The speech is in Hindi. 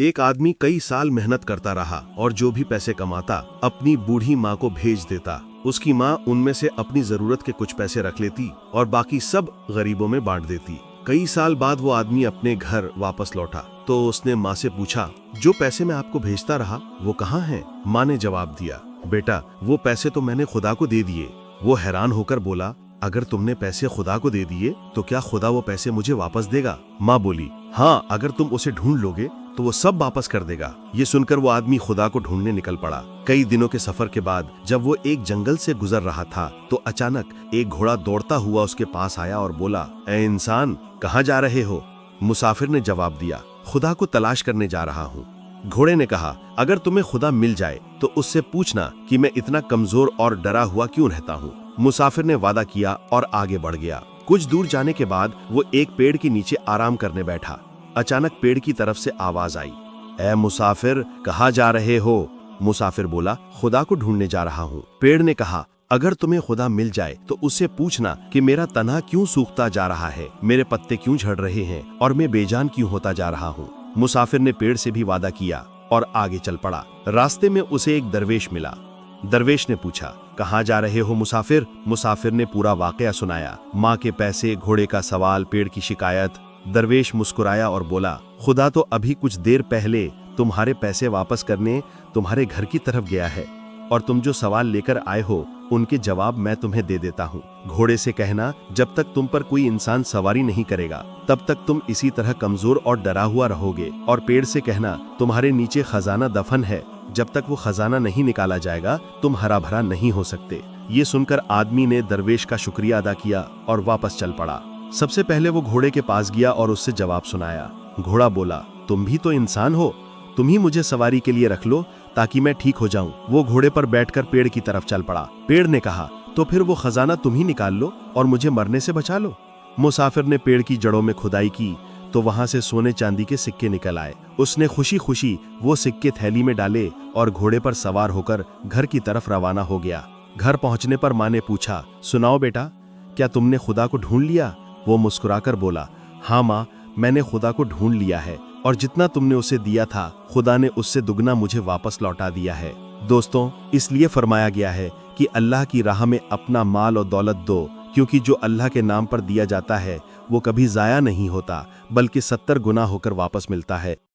एक आदमी कई साल मेहनत करता रहा और जो भी पैसे कमाता अपनी बूढ़ी माँ को भेज देता। उसकी माँ उनमें से अपनी जरूरत के कुछ पैसे रख लेती और बाकी सब गरीबों में बांट देती। कई साल बाद वो आदमी अपने घर वापस लौटा तो उसने माँ से पूछा, जो पैसे मैं आपको भेजता रहा वो कहाँ हैं? माँ ने जवाब दिया, बेटा वो पैसे तो मैंने खुदा को दे दिए। वो हैरान होकर बोला, अगर तुमने पैसे खुदा को दे दिए तो क्या खुदा वो पैसे मुझे वापस देगा? माँ बोली, हाँ, अगर तुम उसे ढूंढ लोगे तो वो सब वापस कर देगा। ये सुनकर वो आदमी खुदा को ढूंढने निकल पड़ा। कई दिनों के सफर के बाद जब वो एक जंगल से गुजर रहा था तो अचानक एक घोड़ा दौड़ता हुआ उसके पास आया और बोला, ऐ इंसान, कहाँ जा रहे हो? मुसाफिर ने जवाब दिया, खुदा को तलाश करने जा रहा हूँ। घोड़े ने कहा, अगर तुम्हें खुदा मिल जाए तो उससे पूछना कि मैं इतना कमजोर और डरा हुआ क्यों रहता हूँ। मुसाफिर ने वादा किया और आगे बढ़ गया। कुछ दूर जाने के बाद वो एक पेड़ के नीचे आराम करने बैठा। अचानक पेड़ की तरफ से आवाज आई, ऐ मुसाफिर, कहाँ जा रहे हो? मुसाफिर बोला, खुदा को ढूंढने जा रहा हूँ। पेड़ ने कहा, अगर तुम्हें खुदा मिल जाए तो उससे पूछना कि मेरा तना क्यों सूखता जा रहा है, मेरे पत्ते क्यों झड़ रहे हैं और मैं बेजान क्यों होता जा रहा हूँ। मुसाफिर ने पेड़ से भी वादा किया और आगे चल पड़ा। रास्ते में उसे एक दरवेश मिला। दरवेश ने पूछा, कहाँ जा रहे हो मुसाफिर? मुसाफिर ने पूरा वाकया सुनाया, माँ के पैसे, घोड़े का सवाल, पेड़ की शिकायत। दरवेश मुस्कुराया और बोला, खुदा तो अभी कुछ देर पहले तुम्हारे पैसे वापस करने तुम्हारे घर की तरफ गया है और तुम जो सवाल लेकर आए हो उनके जवाब मैं तुम्हें दे देता हूँ। घोड़े से कहना, जब तक तुम पर कोई इंसान सवारी नहीं करेगा तब तक तुम इसी तरह कमजोर और डरा हुआ रहोगे। और पेड़ से कहना, तुम्हारे नीचे खजाना दफन है, जब तक वो खजाना नहीं निकाला जाएगा तुम हरा भरा नहीं हो सकते। ये सुनकर आदमी ने दरवेश का शुक्रिया अदा किया और वापस चल पड़ा। सबसे पहले वो घोड़े के पास गया और उससे जवाब सुनाया। घोड़ा बोला, तुम भी तो इंसान हो, तुम ही मुझे सवारी के लिए रख लो ताकि मैं ठीक हो जाऊं। वो घोड़े पर बैठकर पेड़ की तरफ चल पड़ा। पेड़ ने कहा, तो फिर वो खजाना तुम ही निकाल लो और मुझे मरने से बचा लो। मुसाफिर ने पेड़ की जड़ों में खुदाई की तो वहां से सोने चांदी के सिक्के निकल आए। उसने खुशी खुशी वो सिक्के थैली में डाले और घोड़े पर सवार होकर घर की तरफ रवाना हो गया। घर पहुंचने पर माँ ने पूछा, सुनाओ बेटा, क्या तुमने खुदा को ढूंढ लिया? वो मुस्कुराकर बोला, हाँ माँ, मैंने खुदा को ढूंढ लिया है और जितना तुमने उसे दिया था खुदा ने उससे दुगना मुझे वापस लौटा दिया है। दोस्तों, इसलिए फरमाया गया है कि अल्लाह की राह में अपना माल और दौलत दो, क्योंकि जो अल्लाह के नाम पर दिया जाता है वो कभी जाया नहीं होता बल्कि 70 गुना होकर वापस मिलता है।